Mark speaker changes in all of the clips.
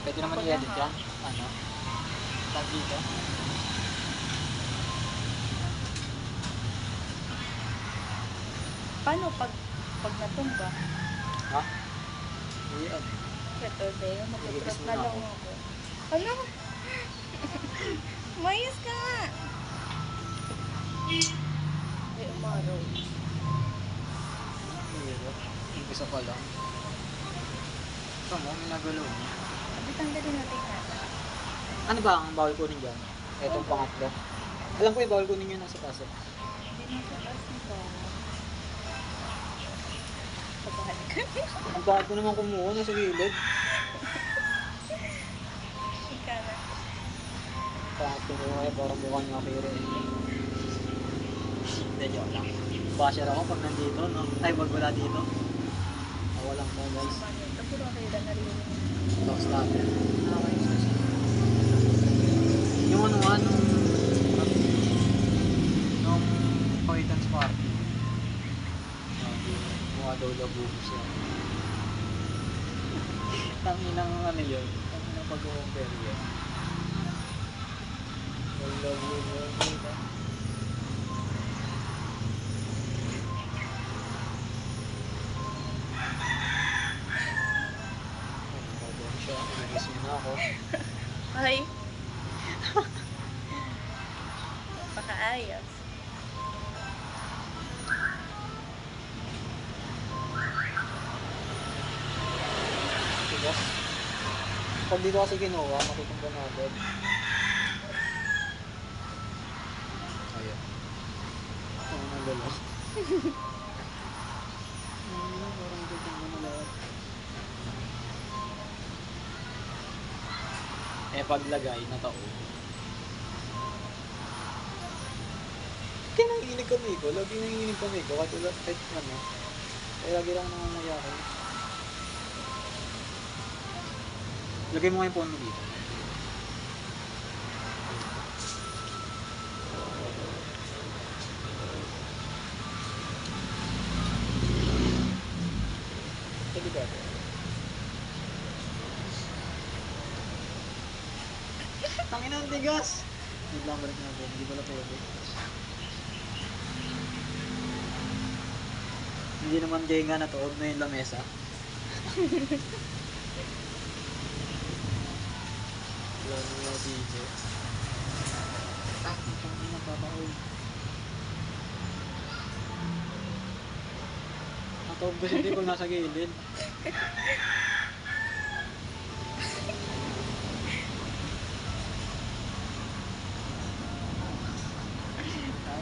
Speaker 1: Pwede naman i-edit yan. Ano? Tag dito.
Speaker 2: Paano pag natumba?
Speaker 1: Ha? Iyan.
Speaker 2: Ito din, mag-trot
Speaker 1: mo
Speaker 2: na
Speaker 1: na
Speaker 2: lang
Speaker 1: ako.
Speaker 2: ako. Ano? Mayos ka nga! Ay, umaraw.
Speaker 1: Hirap. Umpisa pa lang. Ito mo, minagalaw mo.
Speaker 2: Sabi, tanggalin natin natin.
Speaker 1: Ano ba ang bawal kunin dyan? Etong pangatlo. Alam ko yung bawal kunin yun nasa taas.
Speaker 2: Hindi na sa taas nito. Sabahan ka.
Speaker 1: Ang bakit ko naman kumuha nasa gilid.
Speaker 2: Ika na.
Speaker 1: Pangatlo ko kaya parang mukha niya kire. Hindi, joke lang. Basher ako pag nandito, no? Ay, wag wala dito. Walang mo, guys.
Speaker 2: Ito, puro kayo na narinig.
Speaker 1: Talks natin. Nakakayos. Yung ano nga, nung Coitance Party. Mukha daw labubo siya. Tanginang ano yun. Tanginang pag-compare yun. Labubo. Diba? Siya, nag-isip na ako.
Speaker 2: Ay! Pakaayos.
Speaker 1: Tigas. Pag dito kasi kinuha, matutumba na agad. Ayan. Ano nang galaw? Parang matutumba na lahat. Eh, paglagay, nataon. Kaya nanginginig kami ko. Lagi nanginginig kami ko. Kahit ano. Kaya lagi lang nangangayakin. Lagay mo nga yung phone mo dito. Sige ba? Tangin ang tigas! Hindi lang balik natin. Hindi pala pwede. Hindi naman jenga na to. Na yung lamesa. Wala na dito. Tangin ang paparoon. Natawag ba siya pag nasa gilid?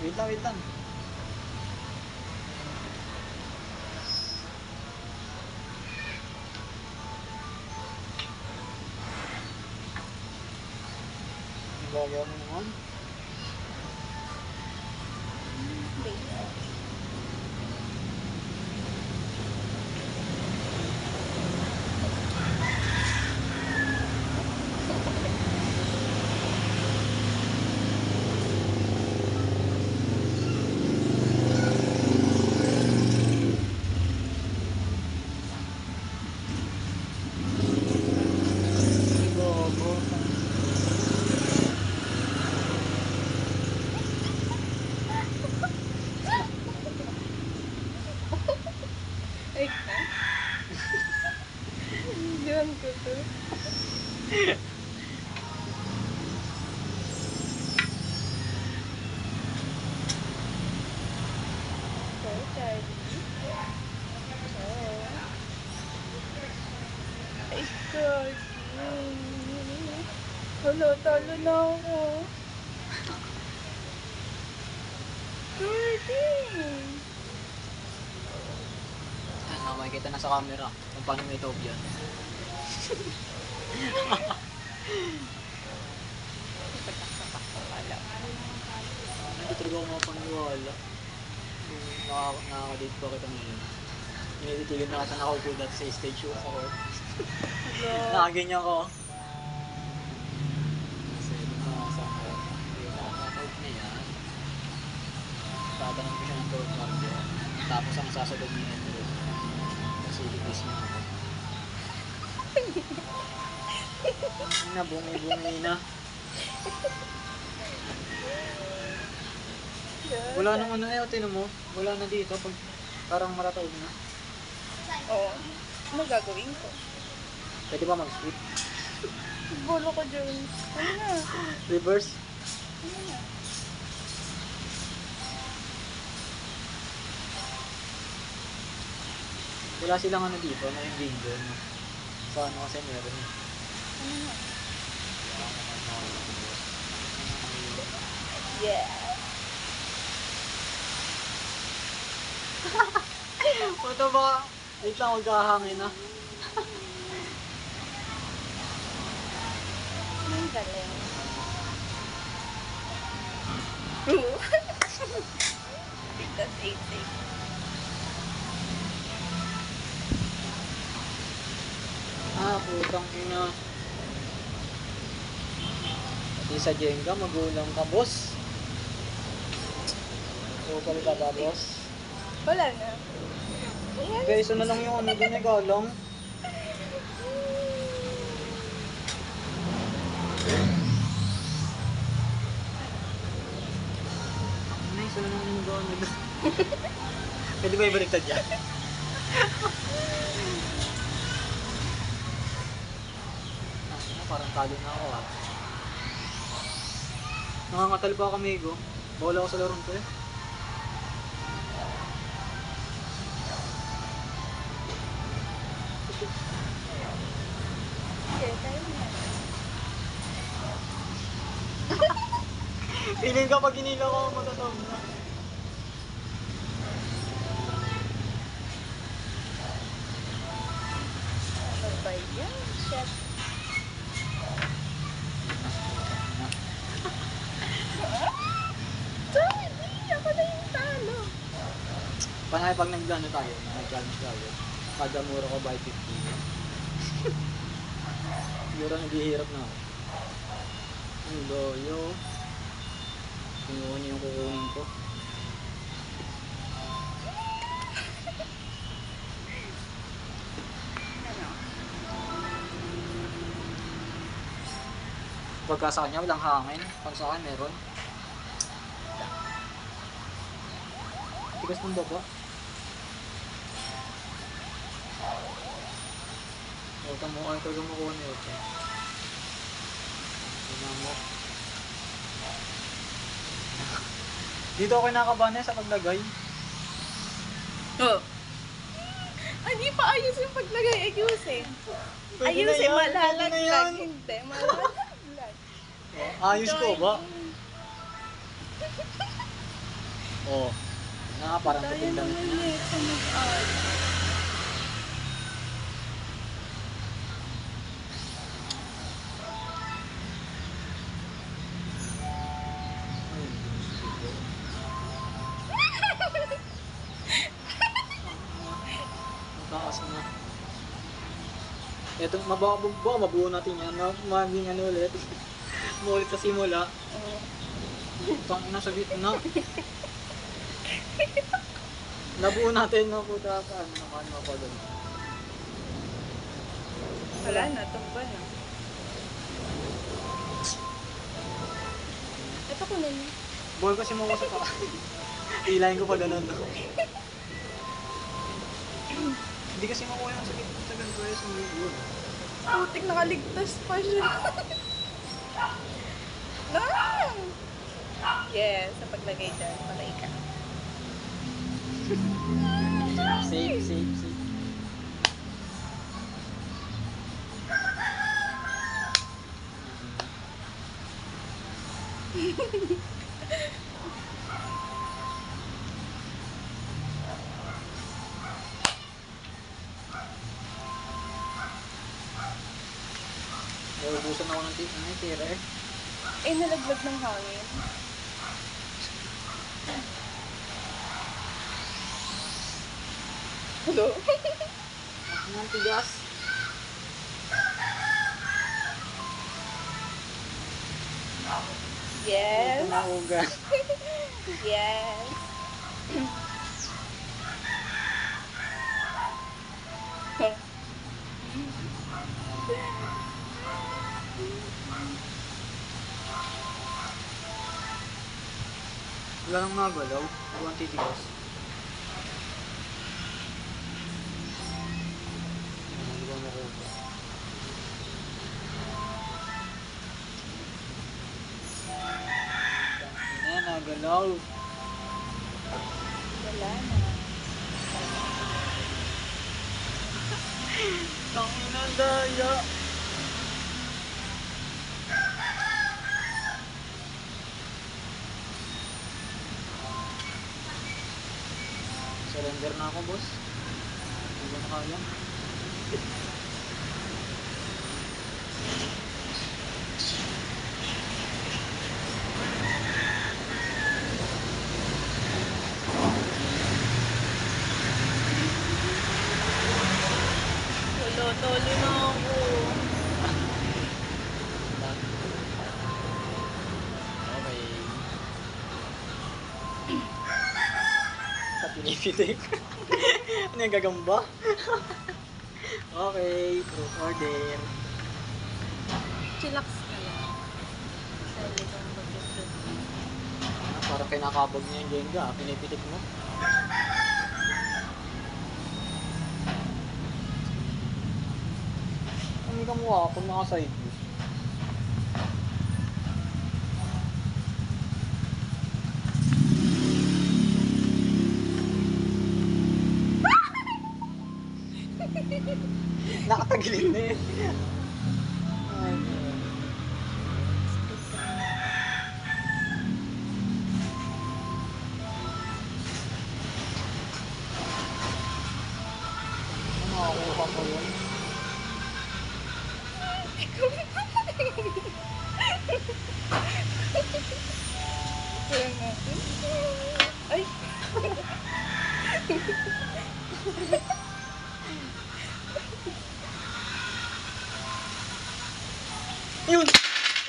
Speaker 1: Wait lang, wait lang. Gagawa mo naman.
Speaker 2: Ay, ka? Diyan ko to. So, Charlie. Oh. Ay, Charlie. Hala, talo na ako. Charlie.
Speaker 1: Makikita na sa camera kung paano may tawag yan.
Speaker 2: Patak-sapak ko pala.
Speaker 1: Hindi talaga ako mapaniwala. Nakaka-date pa kita ngayon. Tinitigan na kasi nakaupo dati sa stage show ako. Nakaganyan ko. Kasi nasa ako. Yung nakatawag na yan. Tatanong ko siya ng tawag marko. Tapos ang sasagot niya ito. Kasi iligis niya ako. na, bungi-bungi na. Wala nang ano eh, tinan mo. Wala na dito. Pag, parang marataog na.
Speaker 2: Oo. Ano gagawin ko?
Speaker 1: Pwede ba mag-skip?
Speaker 2: Bolo ko dyan. Ano na?
Speaker 1: Reverse?
Speaker 2: Ano na?
Speaker 1: Wala silang ano dito, na yung video. No? So ano kasi meron eh.
Speaker 2: Ano na? Yeah.
Speaker 1: Ito ba? Wait lang, magkahangin na.
Speaker 2: Ang galing. Because 8-8.
Speaker 1: Putang ina. Di sa Jenga, magulang ka, boss. Kupal ka ba, boss?
Speaker 2: Wala na. Ayan.
Speaker 1: Guys, ano lang yung ano dun eh, galang. Nice, ano lang yung galang dun. Pwede ba ibaliktad yan? Parang talo na ako ah. Nangangatal pa ako, amigo. Bawal ako sa larong to eh.
Speaker 2: Okay, tayo na.
Speaker 1: Feeling ka pag hinila ko, matatawag na.
Speaker 2: Ano ba yan? Chef. Sorry! Ako na yung talo.
Speaker 1: Panay pag nag-ano tayo, nag-challenge tayo. Kada mura ko by 50. Siguro naghihirap na ako. Ang loyo. Pinuha niyo yung kukunin ko.
Speaker 2: Ano?
Speaker 1: Pagka sa kanya walang hangin, pag sa akin meron. Tigas ng baba. Huwag kang mukha ito gumukuha na ito. Tignan mo. Dito ako kinakabahan sa paglagay.
Speaker 2: Oh. Hindi pa ayos yung paglagay. Ayusin.
Speaker 1: Pwede na
Speaker 2: Ayusin.
Speaker 1: yan, pwede na yan.
Speaker 2: Malalaglag. Hindi. Malalaglag.
Speaker 1: Ayos ko ba? Oo. Na parang
Speaker 2: Tayo
Speaker 1: puting damit
Speaker 2: naman
Speaker 1: na.
Speaker 2: eh. Sa mag-ayos.
Speaker 1: Ay, mataas na. Ito, mabuo natin yan. Maging ano ulit. Maulit sa simula.
Speaker 2: Oo.
Speaker 1: Tangina sa gitna. Nabuo natin na puta ka. Ano pa doon.
Speaker 2: Wala na. Tumba na. Ito ko na niya.
Speaker 1: Ball kasi mo ko sa pa. Ilayin ko pa ganun. Hindi kasi makuha yung sa ganito eh. Sumigod.
Speaker 2: Putik, nakaligtas pa siya. No! Yes, sa paglagay dyan, patay ka.
Speaker 1: Safe, safe, safe. Naubusan ako ng tira eh.
Speaker 2: Eh, nalaglag ng hangin. Hello?
Speaker 1: Ang tigas.
Speaker 2: Yes.
Speaker 1: Ito na uga.
Speaker 2: Yes.
Speaker 1: Wala nang magalaw. Huwag titigas. Hindi ba makuha? Tangina, nagalaw.
Speaker 2: Wala na.
Speaker 1: Tangina, daya. Surrender na ako, boss. Hindi ko na kaya.
Speaker 2: Tolo na ako.
Speaker 1: Okay. Kapilipitik. Ano yung gagamba? Okay, proof order.
Speaker 2: Chillax ka lang. Sarili kang mag-fruit.
Speaker 1: Parang kinakabog niya yung Jenga. Pinipitik mo. Ang kamukha kung naka-side view. Nakatagilid na yun. Ay, ano ako pa po yun?
Speaker 2: Kaya natin. Ay!
Speaker 1: Yun!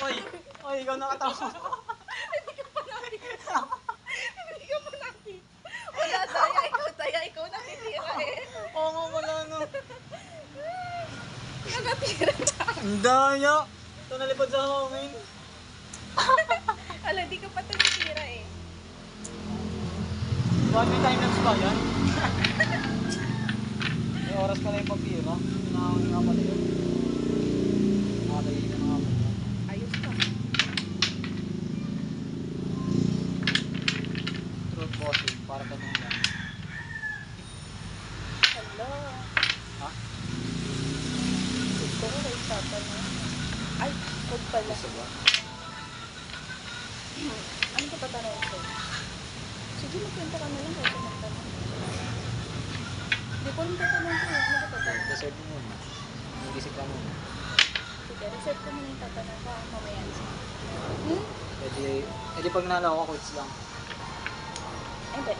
Speaker 1: Oy! Oy, ikaw nakatawa.
Speaker 2: Hindi ka pa nakita. Wala tayo. Ikaw nakitira eh.
Speaker 1: Oo nga, wala no.
Speaker 2: Nakatira na.
Speaker 1: Ang daya! Ito nalipad sa hangin.
Speaker 2: Ala, di ka pa tinitira eh.
Speaker 1: Bakit may time lapse ba yan? May oras pala yung pagpira. Pinahangin nga pala yun. Nakatayin ka na nga pala.
Speaker 2: Ayos ka.
Speaker 1: Truth bossing, para tanong lang.
Speaker 2: Hello.
Speaker 1: Ha?
Speaker 2: Gusto ko kayo tatanong. Ay, huwag pala.
Speaker 1: Gusto ba?
Speaker 2: Ano ka tatanong ko? Sige, magkwenta ka na lang kasi magtanong. Hindi ko alam tatanong ko. Ano ka tatanong?
Speaker 1: Reserve mo muna. Mag-isip ka muna.
Speaker 2: Sige, reserve ko muna yung tatanong ko. Mamaya.
Speaker 1: Pwede pag nanalo ako, quits lang.
Speaker 2: Ay, hindi.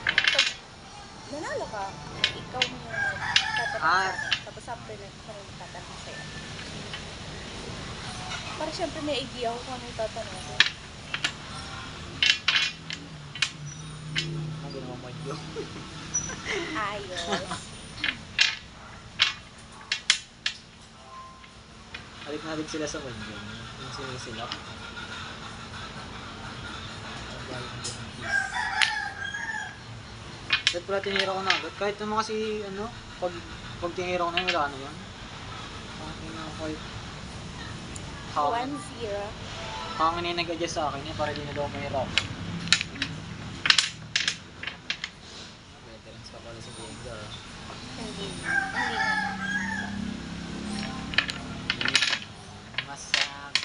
Speaker 2: Pag nanalo ka, ikaw mo yung tatanong
Speaker 1: Ah.
Speaker 2: sa akin. Tapos after na ako yung tatanong sa'yo. Para syempre may idea ako kung ano yung tatanong ko.
Speaker 1: Ang ginawa mo yun.
Speaker 2: Ayos.
Speaker 1: Halik na halik sila sa mundo. Yung sila. Ba't pala tinira ko na agad? Kahit naman kasi, ano, pag tinira ko na yun, wala na yun. Hangin na kahit...
Speaker 2: 1-0.
Speaker 1: Hangin na yung nag-adjust sa akin, para di na daw mahirap. Veterans ka pala sa Jenga.
Speaker 2: Hindi. Hindi nga.
Speaker 1: Masag.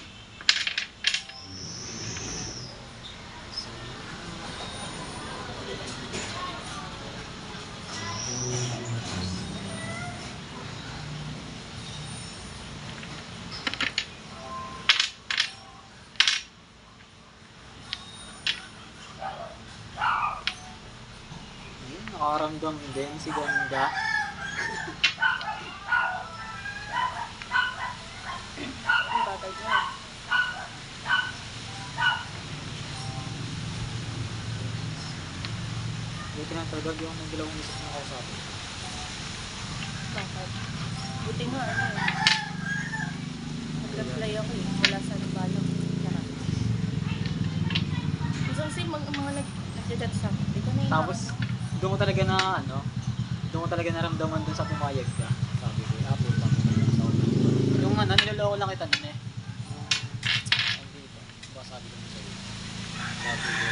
Speaker 1: Ayun, nakaramdam din si Ganda.
Speaker 2: Ang bagay niya.
Speaker 1: Buti na talaga yung nagdalawang isip na ako sa akin.
Speaker 2: Bakit? Buti nga ano eh. Nag-reply ako eh. Wala sa mga nag-chat sa akin. Di ko na yun.
Speaker 1: Tapos, doon ko talaga na, ano, doon ko talaga naramdaman dun sa pumayag ka. Sabi ko, puta mo. Yung ano, niloloko lang kita nun eh. Yung, dito, ba sabi ko sa'yo. Sabi ko,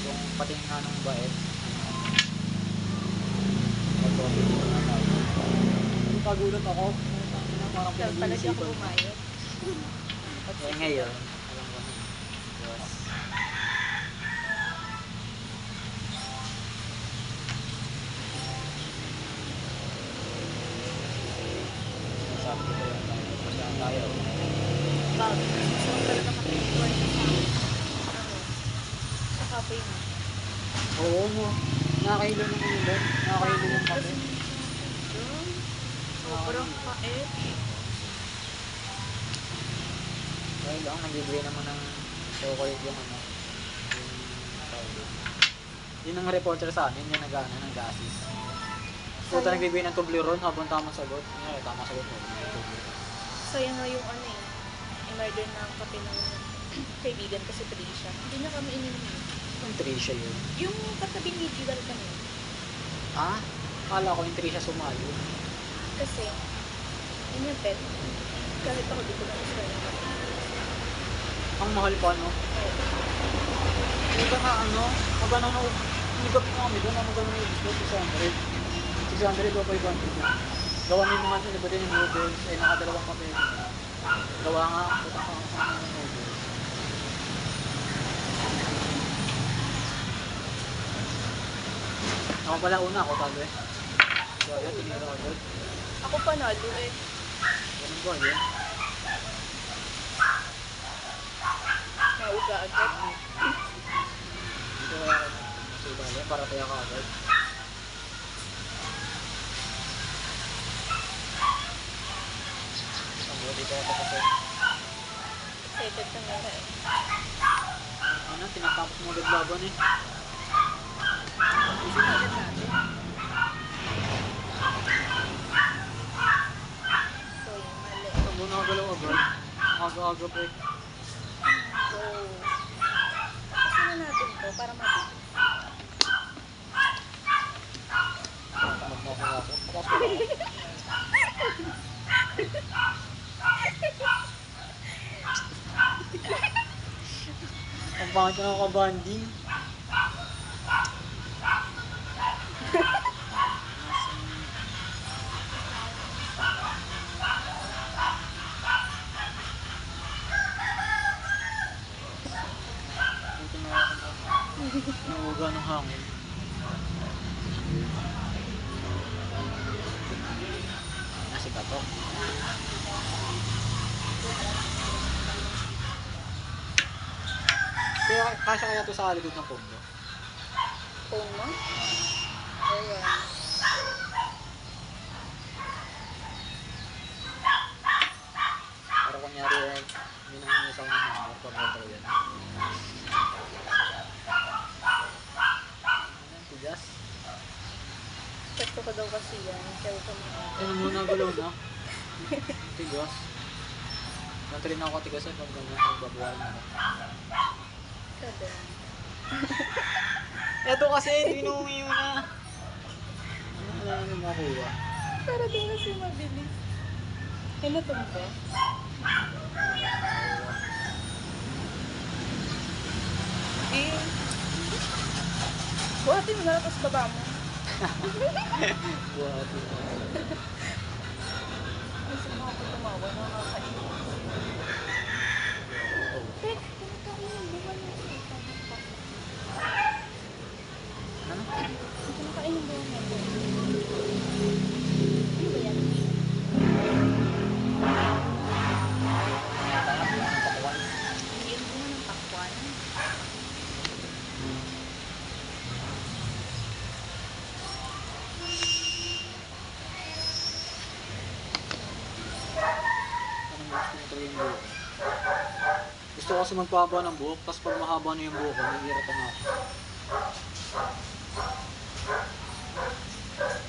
Speaker 1: yung patingin nga nung bait, mag-topic ko na tayo. Pagulat ako. Parang
Speaker 2: Kaya pala di ako
Speaker 1: pinag-iisipan.
Speaker 2: bumayot.
Speaker 1: Eh ngayon, alam ko na. Yes. Sabi ko yan tayo. Pasyahan tayo.
Speaker 2: Bago. So, talaga makikikuhan ka sa sa cafe mo.
Speaker 1: Oo mo. Nakakahilo ng ulan. Nakakahilo ng kape.
Speaker 2: Sobrang pait.
Speaker 1: Kaya lang, nagbibigay naman ng chocolate yung ano. Yung tawag. Yun ang reporter sa amin, yung nag-ano, ng gasis. So, ito nagbibigay ng Toblerone habang tamang sagot. Ngayon, tamang sagot mo.
Speaker 2: Sayang nga yung ano eh. In-order na ang kape ng kaibigan ko si Trisha. Hindi na kami ininom.
Speaker 1: Yung Trisha yun.
Speaker 2: Yung katabi ni Jiwal kami.
Speaker 1: Ah? Kala ko yung Trisha sumalo.
Speaker 2: Kasi, yun yung pet. Kahit ako dito na gusto niya.
Speaker 1: Ang mahal pa, no? Hindi ba na ano? Magano na, umigap na kami doon. Magano na yung gusto? 600. 600 o 500. Gawa mo yung mga iba din yung noodles. Eh, nakadalawang kape. Gawa nga, putang ka ng noodles. Ako pala una, ako sabi. So, yun, tinira ko doon.
Speaker 2: Ako panalo eh.
Speaker 1: Ganun ba yun?
Speaker 2: Nauga agad.
Speaker 1: Dito kaya ako sa ilalim para kaya ka agad. Ang buti ko ako kasi.
Speaker 2: Excited ka nga eh.
Speaker 1: Ano, tinatapos mo agad laban eh.
Speaker 2: Isip agad natin. So, yung mali.
Speaker 1: Ang muna agalaw agad. Aga-aga pa eh.
Speaker 2: So, kasi na natin to para mabilis.
Speaker 1: Tamad na ako nga ako. Tapos ko ako. Ang pangit ko na kabanding. Nahuga ng hangin. Nasi katok. Kaya kasya kaya ito sa likod ng pondo.
Speaker 2: Phone mo? Ayan.
Speaker 1: Para kunyari yun ang isa ko ng number. Pag-motor yan. Ayan, tigas.
Speaker 2: Gusto ko daw kasi yan. Kaya ko mga.
Speaker 1: Ano muna galaw na? Tigas. Nantarin na ako katigas ay pag gano'n. Pagbabuhay na ako.
Speaker 2: Sabi.
Speaker 1: Eto kasi, hindi nungi mo na. Wala na yung makuha.
Speaker 2: Para din kasi mabilis. Ano to ba? Eh. Buhatin mo na lang tapos baba mo.
Speaker 1: Buhat mo.
Speaker 2: Kasi mga ko tumawa na nakakainin. Tek, kinakainin. Buwan mo sa
Speaker 1: Ano?
Speaker 2: kinakainin buwan mo. Ano ba yan? Hindi yun buwan ng pakwan.
Speaker 1: Yung buhok. Gusto ko kasi magpahaba ng buhok, tapos pag mahaba na yung buhok, nahihirapan ako.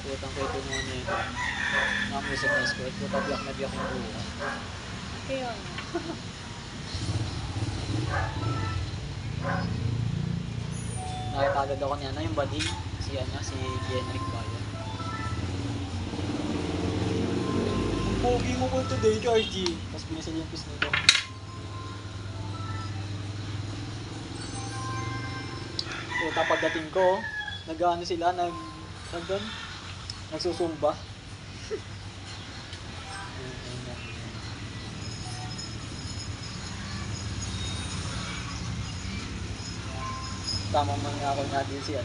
Speaker 1: Putang kayo na ano yun. Namoy sa nice ko, puta biyak na biyak yung buhok.
Speaker 2: Kaya nga.
Speaker 1: Nakita agad ako niya na yung bading. Si Henrik Bayan. Ang pogi mo po today, RG. Tapos binisil yung piece nito. Puta, pagdating ko, nag-ano sila, nagsusumba. Tamang mga ako natin si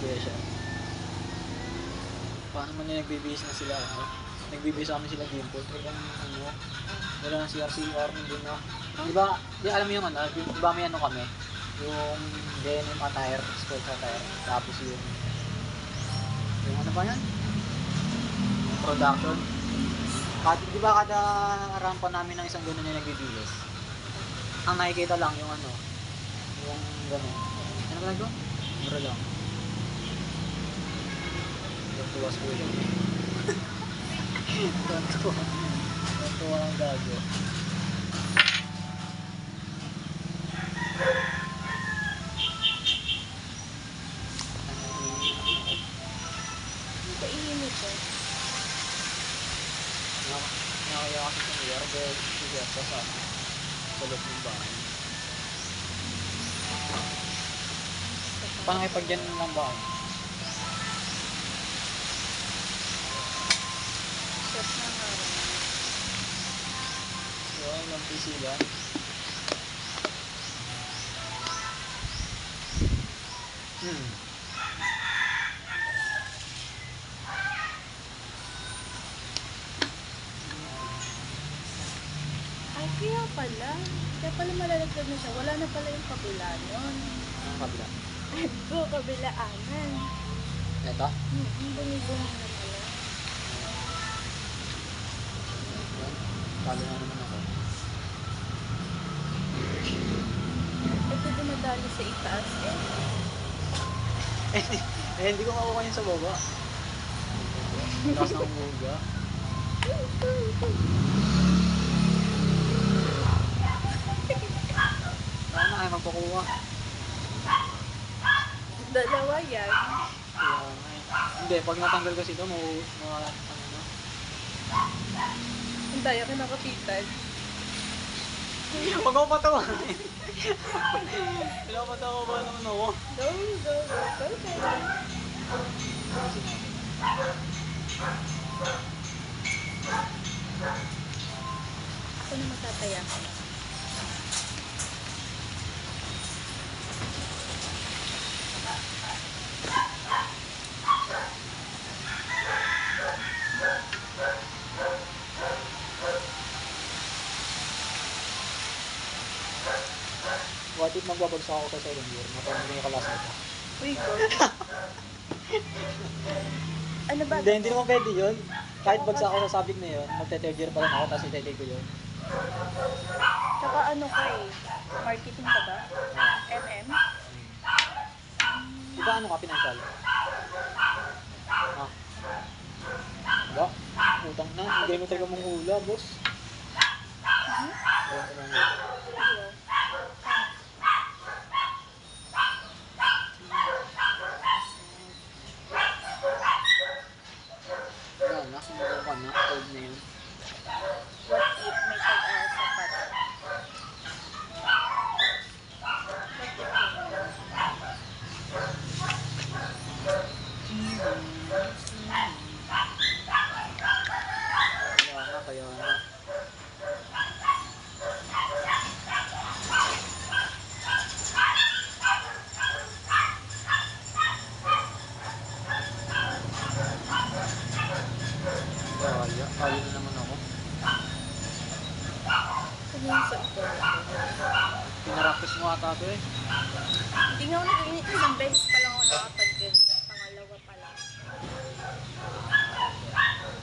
Speaker 1: Besha. Paano man yung nagbibihis na sila, nagbibihis sa amin sila Gimple. Talagang wala na CR, hindi na. Di alam mo yung di ba may kami? Yung denim attire, sports attire. Tapos yung ano ba yan? Production. Di ba kada rampa namin ng isang gano'n yung nagbibihis? Ang nakikita lang yung yung gano'n. Ano ba nagdo? Mura lang. Tuwas ko yun. Tuwa ang gago.
Speaker 2: Kainit eh.
Speaker 1: Nakakaya kasi sa lugar dahil siya sa loob ng bahay. Paano kayo pag dyan ng bahay?
Speaker 2: Stress na nga rin.
Speaker 1: So, yung PC lang.
Speaker 2: Ay, kaya pala malalagdag na siya. Wala na pala yung kabila nun.
Speaker 1: Ang kabila.
Speaker 2: Ito, kabilaanan.
Speaker 1: Ito?
Speaker 2: Bungi-bungi na pala.
Speaker 1: Talo na naman ako.
Speaker 2: Ito dumadali sa itaas
Speaker 1: Hindi ko makuha yun sa baba. Lakas ng buga. Saan na kayo magpakuha?
Speaker 2: Dalawa yan.
Speaker 1: Hindi, pag natanggal kasi ito,
Speaker 2: Ang daya ka nakapitan.
Speaker 1: Huwag ako patawa. Pinapatawa ba naman ako?
Speaker 2: Go. Ako na matataya ka na.
Speaker 1: What if magbabagsak ako sa second year? Matawag yung kalasa ito.
Speaker 2: Uy, go. Ano ba?
Speaker 1: Hindi naman pwede yun. Kahit bagsak ako sa subject na yun, magte-third year pa lang ako, tapos itetake ko yun.
Speaker 2: Tsaka ano ka marketing ka ba? MM?
Speaker 1: Diba ano ka, financial? Diba? Utang na, hindi mo talaga mong hula, boss. Ewan ko lang yun. Wala na, sumuko ka na, old na yun.
Speaker 2: What if may pag-asa pa?
Speaker 1: Kaya na. Kaya na naman ako.
Speaker 2: Ano yung sa ito?
Speaker 1: Pinaraktis mo ata ito eh.
Speaker 2: Hindi nga ako nag-init. Isang beses pa lang ako nakapag-din. Pangalawa pa lang.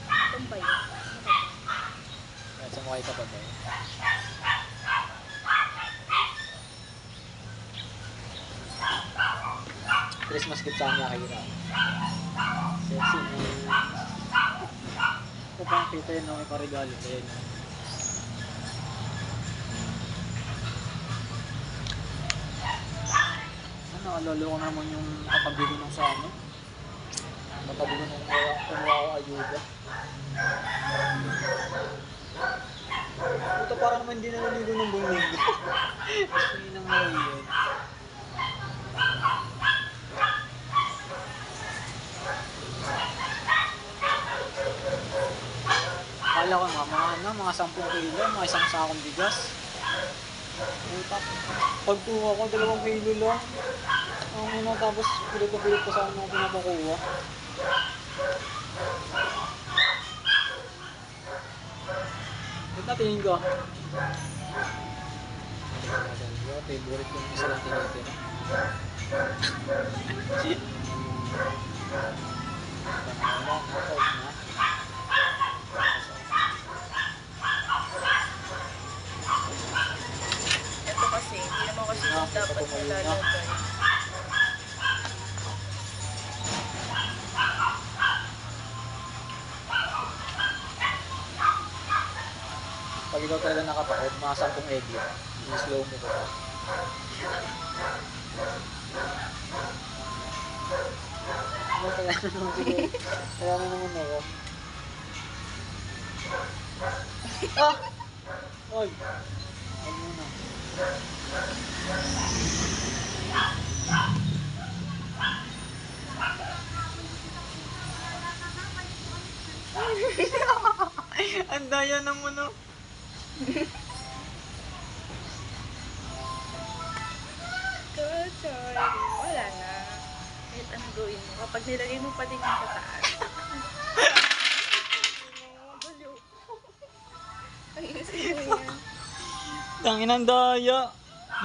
Speaker 2: Itong ba yun?
Speaker 1: Kahit sa mukha ka pa ba? Christmas gift sa kanya kay Ram. Sexy na. Ito pang kita yun, may parigalo pa yun. Ano Naalala ko naman yung katabi ko nung sa ano. Katabi ko nung kumuha ko ayuda. Puta, parang naman hindi na naligo ng buong linggo. Gusto yun ang ngayon. Akala ko nga, mga 10 kilo, mga isang sakong bigas. Puta, pagkuha ko, 2 kilo lang. Ang una, tapos pilit na pilit ko saan ako pinapakuha. Ba't natingin ko? Favorite yung isa lang tinitira. Shit. Wala, knockout na.
Speaker 2: Ito kasi, hindi naman kasi dapat nilalagay.
Speaker 1: Pag ikaw talaga nakapakot, mga 10 egg yun. I-slow mo ko pa. Kaya na naman siguro. Kaya na naman ako. Ah! Oy! Huwag muna. Ang daya naman, no?
Speaker 2: Good choice. Wala na. Kahit ano gawin mo. Kapag nilagay mo pa din yung sa taas. Baliw. Ayusin mo yan.
Speaker 1: Tangin ang daya.